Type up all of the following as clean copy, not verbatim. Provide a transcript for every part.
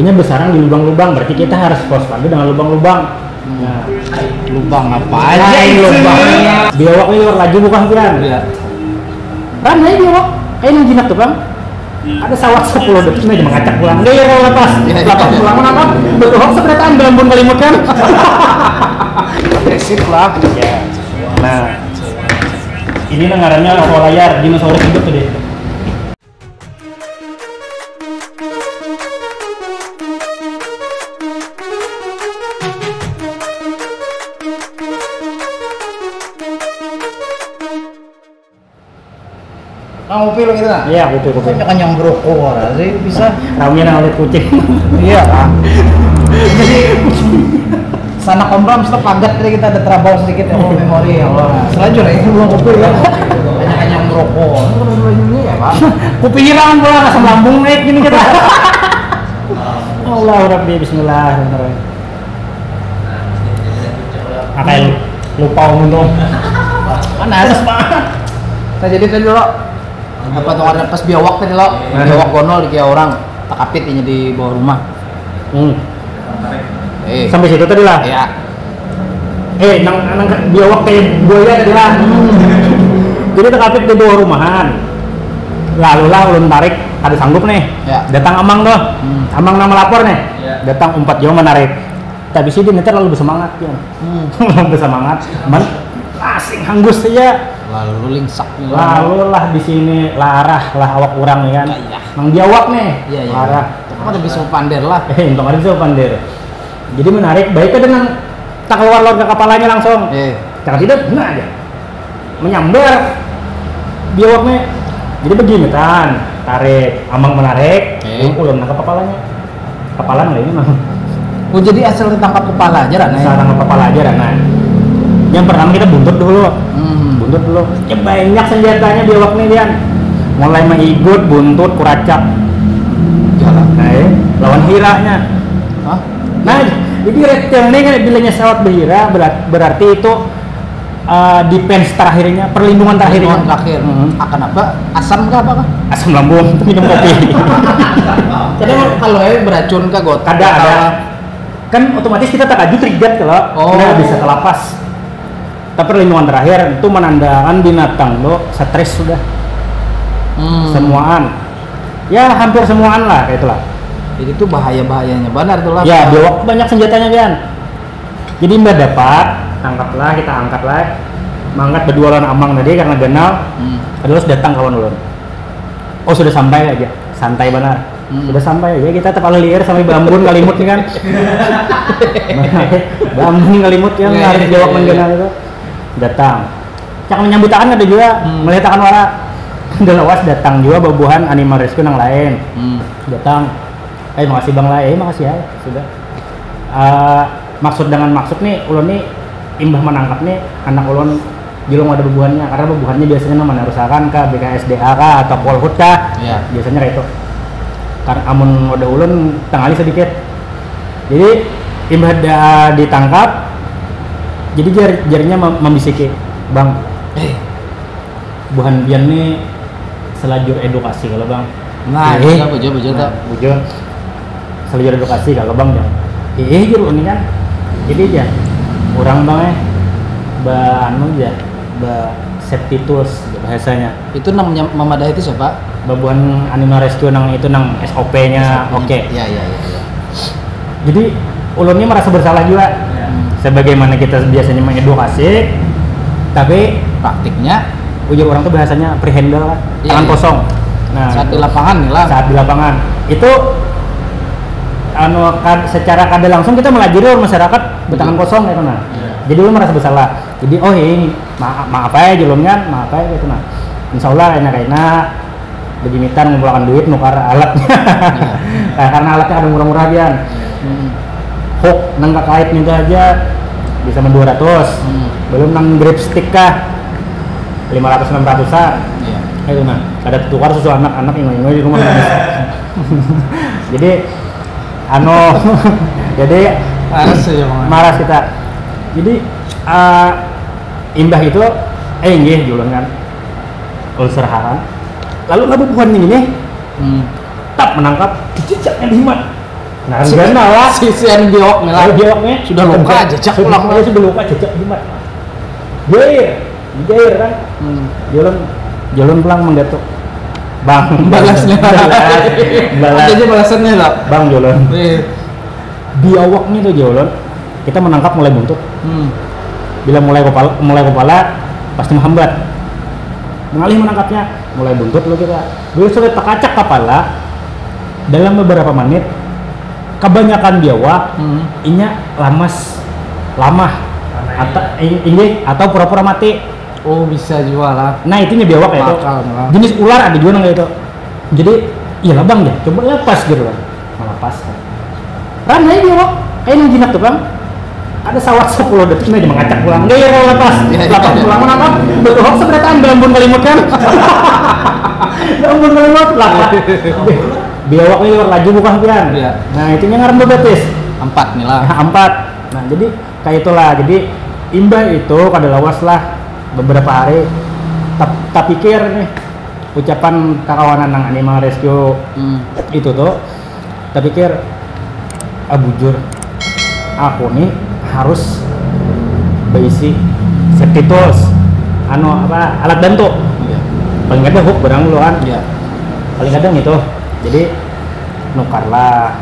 ini besaran di lubang-lubang, berarti kita harus waspada dengan lubang-lubang. Nah, Lubang apa aja ini lubang. Biawak ini luar laju bukan Pian? Iya. Kan aja biawak, ini jinak tuh bang. Ada sawah 10 detik ini aja mengacak pulang. Dia ya kalau lepas pulang kenapa? Betul hoax sebenarnya dalam pun kalimut kan. Agresif lah. Ya. Nah, ini ngarannya layar dinosaurus hidup tuh deh. Ngopi lo gitu lah? Iya, kopi. Kan yang berokok sih bisa. Ramenya nang oleh kucing. Iya lah. Jadi sana kompram setelah pagat tadi kita ada trouble sedikit ya, memori ya Allah. Selanjutnya itu belum kopi ya. Banyak yang merokok. Ini ya Pak. Kopi hilang pula asam lambung naik gini kita. Allah Rabbi bismillahirrahmanirrahim. Akan lupa minum. Panas banget. Nah jadi tadi lo apa tuh ada pas biawak tadi lo biawak gonol di orang tak kapit ini di bawah rumah. Sampai situ tadi lah. Ya. Nang biawak kayak buaya tadi lah. Jadi terkapit di bawah rumahan. Lalu lah ulun tarik, ada sanggup nih. Ya. Datang amang tuh. Amang nama lapor nih. Datang umpat jauh menarik. Tapi sih dia nanti lalu bersemangat ya. Lalu bersemangat. Asing hanggus saja. Lalu lingsak. Lalu lah di sini larah lah awak orang ya kan. Mang biawak nih. Iya. Larah. Ada bisa pander lah. Untung ada bisa pander. Jadi menarik, baiknya dengan tak keluar ke kepalanya langsung. Jangan tidak, benar aja. Menyambar biawaknya. Jadi begini kan, tarik, amang menarik, ulun nangkap kepalanya. Kepala nggak ini mah. Oh jadi asal ditangkap kepala aja Rana? Asal tangkap kepala aja Rana. Yang pertama kita buntut dulu. Buntut dulu. Ya banyak senjatanya biawak nih Dian. Mulai maigut, buntut, kuracak. Jalan. Nah, lawan hiranya. Hah? Nah, jadi reptil ini kan bilangnya sawat berhira berarti itu defense terakhirnya, perlindungan terakhirnya. Terakhir. Akan apa? Asam kah apa kah? Asam lambung, minum kopi. Jadi kalau beracun kah got? Ada. Kan otomatis kita tak aju trigger kalau nggak bisa kelapas. Tapi perlindungan terakhir itu menandakan binatang lo stres sudah. Semuaan. Ya hampir semuaan lah kayak itulah. Jadi itu bahayanya benar tuh lah. Ya, biawak banyak senjatanya Bian. Jadi mbak dapat, tangkaplah, kita angkatlah. Mangkat berdua lawan amang tadi karena genal. Terus datang kawan ulun. Oh sudah sampai aja, santai benar. Sudah sampai aja, kita tetap liar sampai bambun kalimut nih kan. Bambun kalimut yang harus biawak menggenal itu. Datang. Cak menyambutan ada juga, melihatkan wara. Udah lawas datang juga babuhan animal rescue yang lain. Datang. Makasih bang lah, makasih ya, sudah. Maksud nih, ulun nih imbah menangkap nih anak ulun jelung ada bebuhannya, karena bebuhannya biasanya nama narusakan kah, BKSDA kah, atau Polhut kah, biasanya kayak itu. Karena amun ada ulun tengali sedikit, jadi imbah ditangkap, jadi jarinya membisiki, bang, buhan bian nih selajur edukasi kalau bang. Nah, bujur. Selajur edukasi kalau bang jangan juru ini kan jadi aja orang bang anu aja safety tools bahasanya itu namanya memadai itu siapa? babuan animal rescue nang itu nang SOP nya oke. Iya. Jadi ulunnya merasa bersalah juga sebagaimana kita biasanya mengedukasi tapi praktiknya ujur orang tuh bahasanya pre-handle lah, tangan kosong. Nah saat di lapangan itu secara kada langsung kita melajari masyarakat bertangan kosong gitu nah. Jadi lu merasa bersalah. Jadi ini maaf ya jelumnya, maaf ya gitu nah. Insyaallah enak-enak beginitan ngumpulkan duit nukar alatnya. Karena alatnya ada murah-murah Bian. Hook nang kait itu aja bisa 200. Belum nang grip stick kah 500-600an. Itu nah. Ada tukar susu anak-anak ingo-ingo di rumah. Jadi jadi maras kita. Jadi imbah itu nggih julun kan ulcer lalu buhan ini tap menangkap dijejaknya 5 Nah, gana lah. Si anu biawak nih lah. Biawaknya Sudah luka, jejak pulang. Sudah luka, jejak gimana? Jair kan? Jalan pulang menggatuk. Bang, balasnya. Balas. Ada aja balasannya lah. Bang Jolon. Biawaknya tuh Jolon. Kita menangkap mulai buntut. Bila mulai kepala pasti menghambat. Mengalih menangkapnya, mulai buntut lo kita. Bila sudah terkacak kepala, dalam beberapa menit, kebanyakan biawak, inya lamah, atau pura-pura mati. Oh bisa juga lah. Nah itunya biawak ya itu. Jenis ular ada juga nggak itu. Jadi, iya lah bang ya, coba lepas gitu kan. Melepas. Ranai biawak, kayak yang jinak tuh bang. Ada sawat 10 detik aja mengacak pulang. Nggak ya kalau lepas pulang menangkap. Betul hoax seberataan belambun kalimut kan. Belambun kalimut lah. Biawak ini laju bukan pian. Nah itunya ngaran bebetis. 4 nih lah. 4. Nah jadi kayak itulah. Jadi imbah itu kada lawas lah beberapa hari. Tak pikir nih ucapan kawanan nang Animal Rescue itu tuh. Tak pikir bujur aku nih harus berisi safety tools, alat bantu. Paling kadang hook barang dulu kan. Paling kadang itu. Jadi nukarlah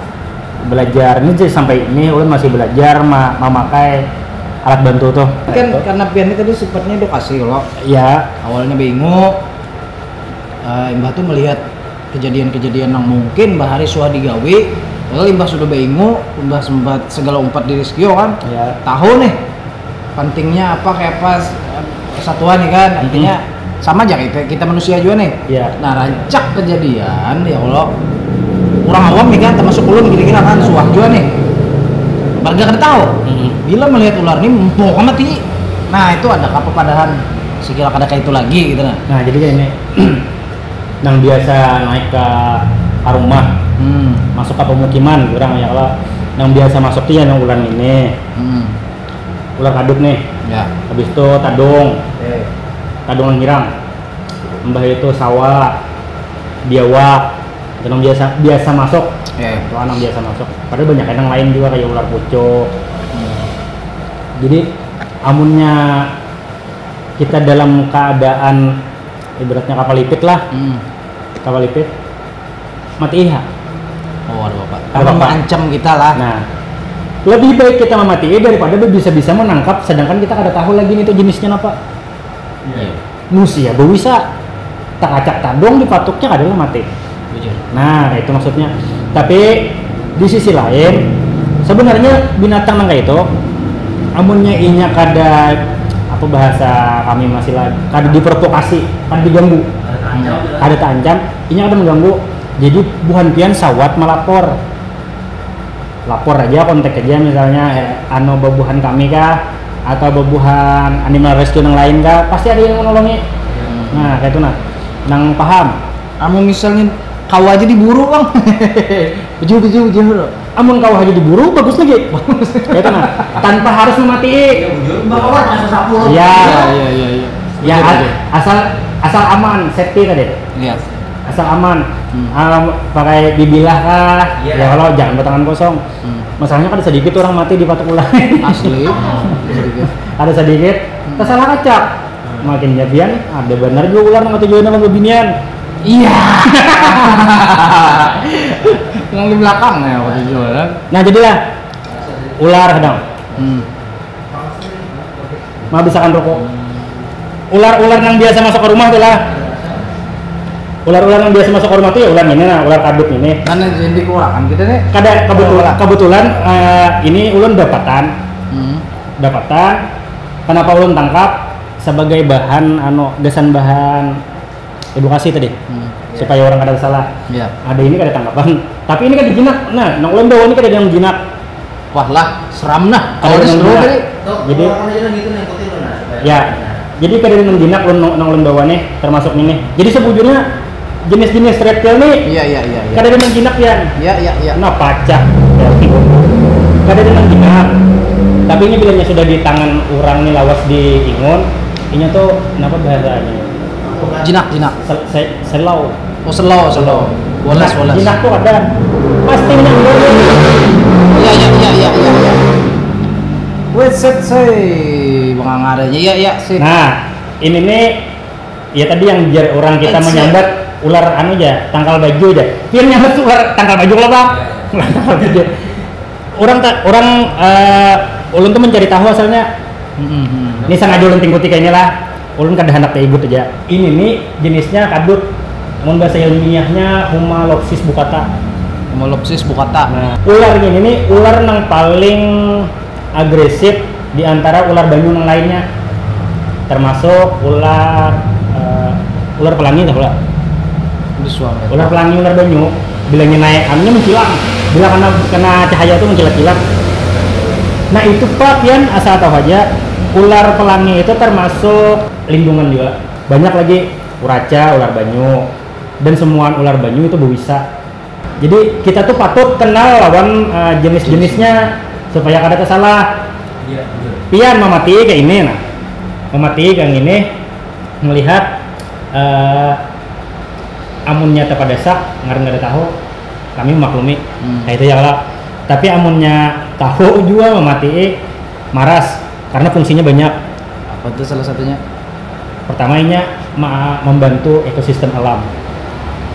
belajar ini jadi sampai ini ulun masih belajar memakai alat bantu tuh. Kan karena pian tadi sifatnya edukasi loh. Iya. Awalnya bingung. Mbah tuh melihat kejadian-kejadian yang mungkin Mbah Hari suah digawe. Lalu Mbah sudah bingung, Mbah sempat segala umpat di rescue kan. Iya. Tahu nih pentingnya apa kayak pas kesatuan nih kan. Intinya sama aja kita manusia juga nih. Iya. Nah rancak kejadian ya Allah. Orang awam nih kan termasuk ulun kira-kira kan suah juga nih. Warga kan tahu. Bila melihat ular ini empuk mati. Nah itu ada kepadahan sekira kada kayak itu lagi gitu nah. Nah jadi kayak ini yang biasa naik ke rumah, masuk ke pemukiman orang ya kalau yang biasa masuk dia yang ular ini, ular kaduk nih. Ya. Habis itu tadung yang hirang, mbah itu sawah, biawak, yang biasa masuk. Itu anak biasa masuk. Padahal banyak yang lain juga kayak ular pucuk. Jadi amunnya kita dalam keadaan ibaratnya kapal lipit lah, kapal lipit mati iha. Oh ada bapak. Karena mengancam kita lah. Nah, lebih baik kita memati daripada bisa menangkap, sedangkan kita kada tahu lagi itu jenisnya apa. Musia, bisa tak acak tadong dipatuknya adalah mati. Nah, itu maksudnya. Tapi di sisi lain, sebenarnya binatang nangka itu, amunnya inya kada apa bahasa kami masih lagi, kada diprovokasi, kada diganggu, kada terancam, inya kada mengganggu. Jadi buhan pian sawat melapor, lapor aja, kontak aja misalnya, babuhan kami kah, atau babuhan Animal Rescue yang lain kah, pasti ada yang menolongi. Nah, kayak itu nang paham. Amun misalnya kau aja diburu bang, baju. Amun kau aja diburu, bagus lagi. Kayak itu tanpa harus memati. Iya. Ya, asal aman, safety tadi. Iya. Asal aman, pakai bibilah kah? Ya kalau jangan bertangan kosong. Masalahnya kan ada sedikit orang mati di patok ular. Asli. Ada sedikit, kesalah kacak. Makin jabian, ada benar juga ular nggak tujuan sama kebinian. Iya. Yang di belakang ya waktu jualan. Nah jadilah ular kadang. Menghabiskan rokok. Ular-ular yang biasa masuk ke rumah tuh lah. Ular-ular yang biasa masuk ke rumah tuh ya ular ini, nah ular kaduk ini. Mana jadi kekurangan kita nih? Kada kebetulan ini ulun dapatan. Kenapa ulun tangkap? Sebagai bahan gesan bahan edukasi tadi. Supaya orang kada salah. Iya. Ada ini kada tangkapan. Tapi ini kan dijinak. Nah, nang ulun bawa ini kada yang jinak. Wah lah, seram nah. Kalau seru tadi. Jadi ya. Jadi kada yang jinak nang ulun bawa nih termasuk ini. Jadi sebujurnya jenis-jenis reptil nih. Iya. Kada yang jinak ya. Iya. Nah, pacak. Kada yang jinak. Tapi ini bilanya sudah di tangan orang nih lawas di ingun, ini tuh kenapa bahasanya? Jinak. Selau. Oh selau. Wolas. Jinak tuh ada. Pasti menang. Bang Aranya. Iya, sip. Nah, ini nih ya tadi yang biar orang kita menyambat ular anu aja, tangkal baju aja. Biar nyambat ular tangkal baju lah, Bang. Ular tangkal baju. Ulun tuh mencari tahu asalnya. Ini sengaja ulun tingkuti kayak inilah. Ulun kada hendak ikut aja. Ini nih jenisnya kadut. Mun bahasa ilmiahnya Humalopsis bucata. Humalopsis bucata. Nah, ular ini nih ular yang paling agresif di antara ular banyu yang lainnya. Termasuk ular pelangi tak pula. Ular pelangi, ular banyu bilangnya naik anginnya mengkilang. Bila kena cahaya itu mengkilat-kilat. Nah itu Pak Pian asal tahu aja, ular pelangi itu termasuk lindungan juga. Banyak lagi uraca, ular banyu, dan semua ular banyu itu berbisa. Jadi kita tuh patut kenal lawan jenis-jenisnya supaya kada salah. Pian memati kayak ini, nah memati kayak ini melihat amunnya tepadesak nggak ada tahu, kami maklumi. Nah itu ya lah. Tapi amunnya tahu juga memati maras karena fungsinya banyak. Apa itu salah satunya? Pertama ini membantu ekosistem alam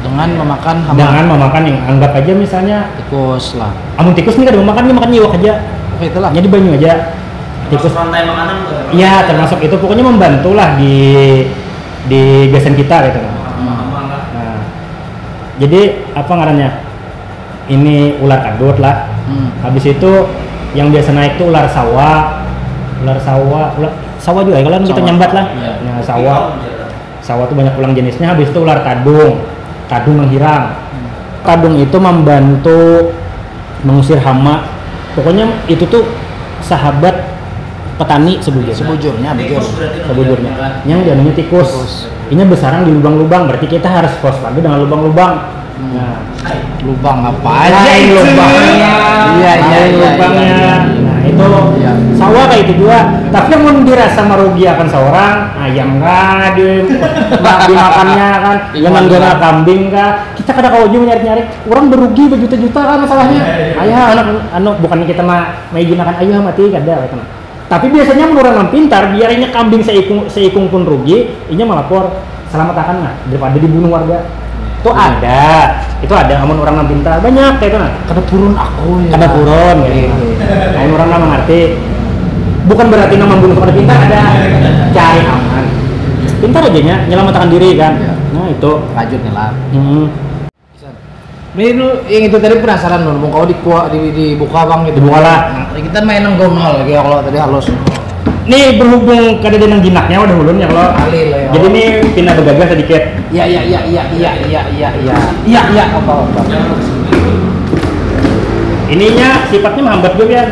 dengan memakan hama. Dengan memakan yang anggap aja misalnya tikus lah. Amun tikus ini kan makan nyiwak aja. Oke, itulah. Jadi banyu aja. Tikus rantai makanan tuh. Iya, termasuk itu pokoknya membantu lah di gasen kita gitu. Nah, jadi apa ngarannya? Ini ular kadut lah. Habis itu yang biasa naik tuh ular sawah juga ya kalau kita nyambat lah. Iya. Nah, sawah tuh banyak ulang jenisnya. Habis itu ular kadung menghirang. Kadung itu membantu mengusir hama. Pokoknya itu tuh sahabat petani sebujurnya. Yang dianunya tikus. Ini besaran di lubang-lubang, berarti kita harus waspada dengan lubang-lubang. Nah, lubang apa aja lubangnya? Iya, lubangnya. Nah, itu sawah kayak itu juga. Tapi yang mau dirasa merugi akan seorang ayam kah dimakannya kan, jangan gana kambing kah. Kita kada kau juga nyari orang berugi berjuta-juta kan masalahnya. Ayah anak bukannya kita mah mengizinakan ayah mati kada gitu. Tapi biasanya menurut orang pintar biarnya kambing seikung pun rugi, inya melapor selamat akan nggak daripada dibunuh warga. Itu ada amun orang pintar banyak kayak itu nah. Kada purun aku ya. Kada purun gitu. Nah, orang nggak mengerti. Bukan berarti nama membunuh kada pintar, ada cari aman. Pintar aja nya nyelamatkan diri kan. Ya. Nah, itu rajut nyelam. Ini yang itu tadi penasaran loh, mau kau dibuka bang gitu. Dibuka lah. Nah, kita main nonggonol lagi kalau tadi halus. Nih berhubung kada ada jinaknya udah ulun ya kalau. Jadi nih pindah bergagas sedikit. Iya. Apa. Ininya sifatnya menghambat juga ya.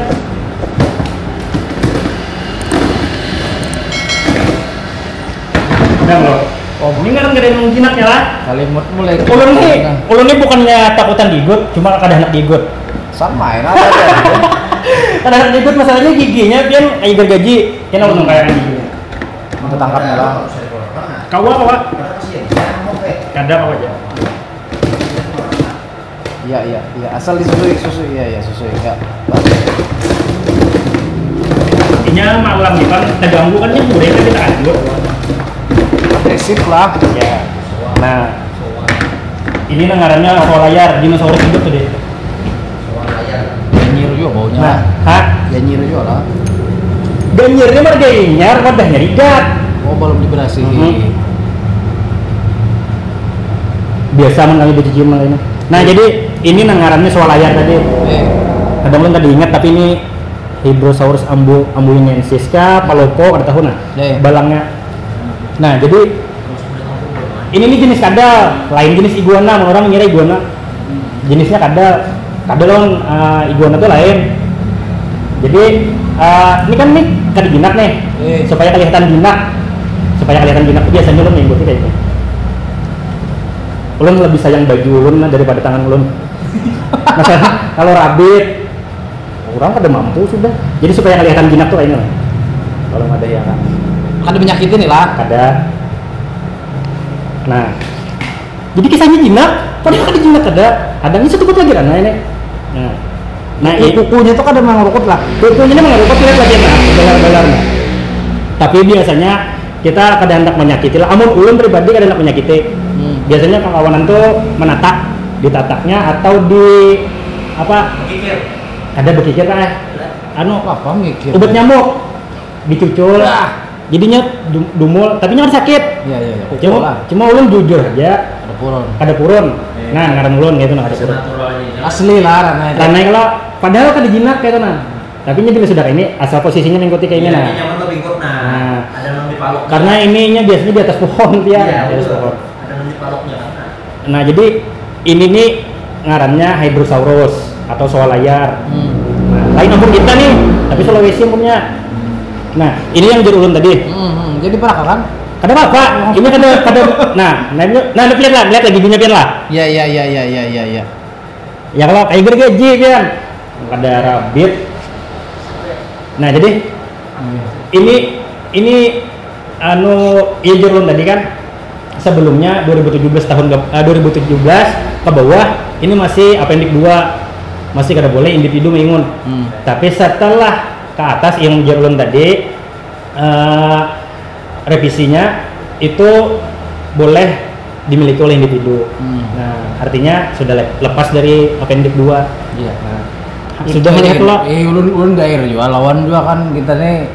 Udah loh. Oh, ini kan gak ada yang jinaknya lah. Kalimut mulai. Ulun ini bukannya takutan digut, cuma kada hendak digut. Sama ya. Kada hendak digut masalahnya giginya pian ai gergaji, pian ulun kayak giginya. Mau tangkapnya lah. Kawa. Kada apa aja. Iya. Asal disusui. Iya. Intinya malam nih kan terganggu kan nya boleh kan kita adut. Agresif lah. Ya. Nah. Ini ngarannya solayar, dinosaurus hidup tuh deh. Ganyir juga baunya. Nah, hah? Ganyir juga lah. Ganyirnya mah ganyar, wadahnya rigat. Oh, belum diberasihin. Biasa mengalami dicicium ini. Nah, jadi ini ngarannya solayar tadi. Kadang belum tadi ingat tapi ini Hydrosaurus ambuinensis kah, palopo kada tahu nah. Balangnya. Nah, jadi ini nih jenis kadal, lain jenis iguana, orang mengira iguana. Jenisnya kadal. Kadal iguana tuh lain. Jadi ini kan nih kada jinak nih. Supaya kelihatan jinak tuh biasanya lo mengikuti kayak gini. Ulun lebih sayang baju ulun daripada tangan ulun. Masalah kalau rabbit orang kada mampu sudah. Jadi supaya kelihatan jinak tuh kayak ini. Kalau ada yang kada menyakitin nih lah. Kada. Nah, jadi kisahnya jinak, padahal kada jinak kada. Adanya satu lagi kan ini. Nah, Nah, kukunya tuh kan memang rukut lah. kukunya memang rukut lihat lagi nah, belar-belarnya. Tapi biasanya kita kadang hendak menyakiti lah. Amun ulun pribadi kadang hendak menyakiti. Biasanya kawanan tuh menatak, ditataknya atau di apa? Kikir. Ada bekikir lah. Anu Apa mikir? obat nyamuk dicucul. Jadinya dumul, tapi nyamuk sakit. Iya. Kuku lah. Cuma ulun jujur aja. Ada purun. Ada purun. Nah, ngaran ulun gitu nah ada purun. Asli lah Rana itu. Karena kalau padahal kan jinak kayak nah. Tapi nya bila sudah ini asal posisinya mengikuti kayak ini nah. Nyaman lo bingkut Nah. nah. Ada yang di paluk. Karena ininya biasanya di atas pohon dia, Iya, di atas betul. pohon. Ada yang di paluknya kan. Nah, jadi ini nih ngarannya Hydrosaurus atau soal layar. Nah, lain ampun kita nih, tapi Sulawesi punya. Nah, ini yang ulun tadi. Jadi pernah kan? Ada apa? Ini kada lihat lagi giginya pian lah. Iya. Ya kalau kayak gergaji pian. Ada rabbit. Nah, jadi ini anu iya jurun tadi kan sebelumnya 2017 ke bawah ini masih appendix 2 masih kada boleh individu mengingun. Tapi setelah ke atas yang jurun tadi revisinya itu boleh dimiliki oleh individu. Nah, artinya sudah lepas dari appendix 2. Iya. Nah, sudah lihat lo. Ulun daerah juga lawan juga kan kita nih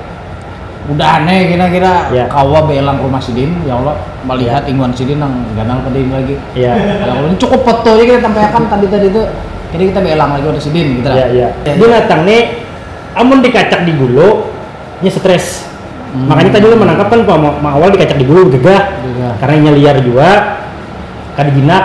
udah aneh kira-kira Ya. kawa belang rumah sidin ya Allah melihat ingwan sidin yang ganang peding lagi. Iya. Ya Allah ini cukup foto aja kita tampilkan tadi itu jadi kita belang lagi udah sidin gitu lah. Iya. Binatang nih amun dikacak di gulu nya stres. Makanya tadi lu menangkap kan awal dikacak di gulu gegah. Karena nya liar juga kada jinak.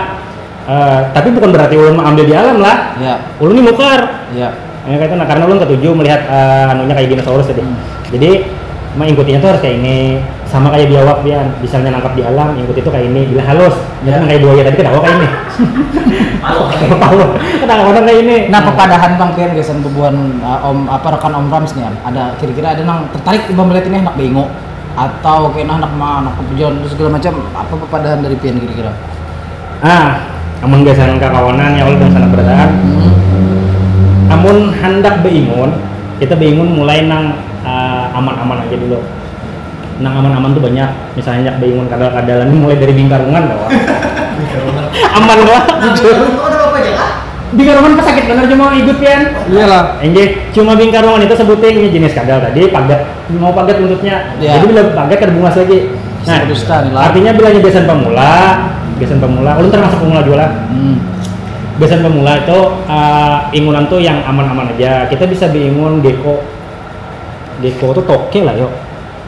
Tapi bukan berarti ulun mengambil di alam lah. Iya. Ulun ini mukar. Iya. Ya kayak itu, nah karena ulun ketujuh melihat anunya kayak dinosaurus tadi. Jadi mengikutinya tuh harus kayak ini, sama kayak biawak dia misalnya nangkap di alam, ikuti itu kayak ini, bila halus. Jadi kayak buaya tadi ketawa kayak ini. Ketawa kayak ini. Nah, pepadahan Bang Pian gesan bubuhan rekan Om Rams nih ada kira-kira ada nang tertarik Bang melihat ini anak bengo atau kayak anak kepujuan segala macam apa pepadahan dari Pian kira-kira? Amun biasanya kawanan ya Allah dan sana berdaan. Amun hendak beingun, kita beingun mulai nang aman-aman aja dulu. Nang aman-aman tuh banyak. Misalnya beingun kadal-kadalan mulai dari Bingkarungan bahwa aman lah. Jujur. Ada apa aja kah? Bingkarungan pesakit bener cuma ikut pian. Iyalah. Enggak, cuma Bingkarungan itu sebutnya jenis kadal tadi pagat mau pagat buntutnya. Ya. Jadi bila pagat kada bungas lagi. Nah, artinya bilanya besan pemula, ulun termasuk pemula juga lah. Besan pemula itu ingunan tuh yang aman-aman aja. Kita bisa beingun gecko tuh toke lah yuk.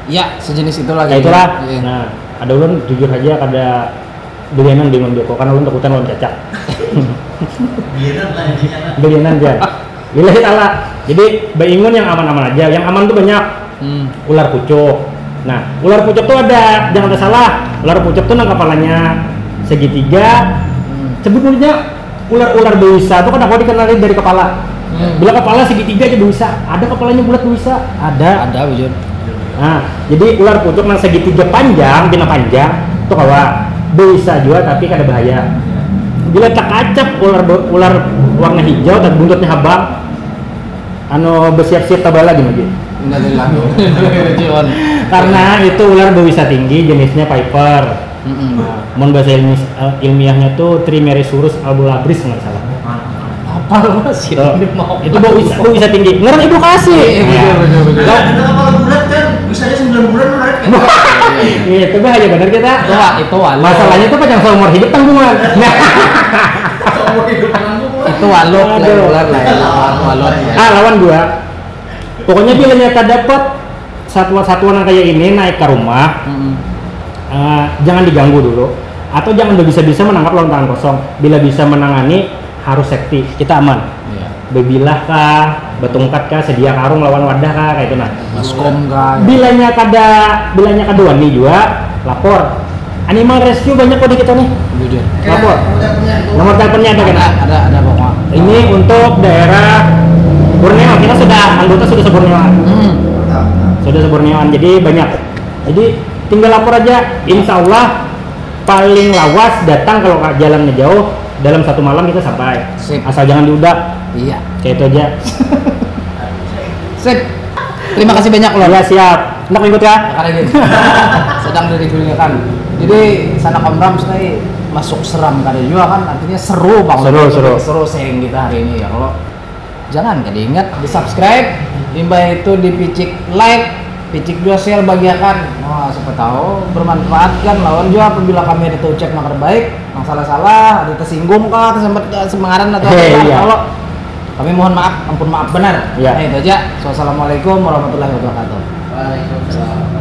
Iya, sejenis itu lagi. Kayak itulah. Iya. Nah, ada ulun jujur aja kada belianan bingung gecko karena ulun takutan lawan cacak. Biaran lah intinya. Belianan dia. Lillahi ta'ala. Jadi beingun yang aman-aman aja. Yang aman tuh banyak. Ular pucuk. Nah, ular pucuk tuh ada, jangan ada salah. Ular pucuk tuh nang kepalanya segitiga. Sebut mulutnya ular bewisa tuh kan aku dikenali dari kepala. Bila kepala segitiga aja bewisa, ada kepalanya bulat bewisa, ada. Ada bujur. Nah, jadi ular pucuk nang segitiga panjang, bina panjang, tuh kawa bewisa juga tapi kada bahaya. Bila tak kacap ular warna hijau dan buntutnya habang, bersiap-siap tabala gini. Innalillahi. Karena itu ular bewisa tinggi, jenisnya Piper. Mon bahasa ilmiahnya tuh Trimeresurus albulabris nggak salah. Apa sih? Itu bisa tinggi. Ngerti edukasi. Betul. Kita kalau bulat kan bisanya 9 bulan menarik kan. Iya, itu bahaya benar kita. Itu walau. Masalahnya tuh panjang seumur hidup tanggungan. Seumur hidup menanggung. Itu waluk ular lah. Waluk. Lawan gua. Pokoknya bila nyata dapat satwa-satwa yang kayak ini naik ke rumah, jangan diganggu dulu. Atau jangan bisa menangkap lawan tangan kosong. Bila bisa menangani harus safety, kita aman. Iya. Bebilah kah, betungkat kah, sedia karung lawan wadah kah, kayak itu nah. Baskom kah. Bilanya kada wani juga, lapor. Animal rescue banyak kok di kita nih. Bujur. Lapor. Nomor teleponnya ada kan? Ada pokoknya. Ini untuk daerah Borneo, kita anggota sudah se-Borneoan. Sudah se-Borneoan, jadi banyak. Jadi tinggal lapor aja, insya Allah paling lawas datang kalau jalannya jauh dalam 1 malam kita sampai. Sip. Asal jangan diudak. Iya. Kayak itu aja. Sip. Terima kasih banyak loh. Iya siap. Enak ikut ya? Karena gini, sedang digunakan. Jadi sana komram sekali masuk seram kada juga kan, artinya seru banget. Seru sharing kita hari ini ya. Kalau jangan kada ingat di subscribe, imba itu dipicik like, picik juga share, bagiakan. Wah, siapa tahu bermanfaat kan lawan juga apabila kami ada ucap yang terbaik, yang salah-salah, ada tersinggung kah, tersempat semangaran atau apa. Iya. Kalau kami mohon maaf, ampun maaf benar. Iya. Nah, itu aja. Wassalamualaikum warahmatullahi wabarakatuh. Waalaikumsalam.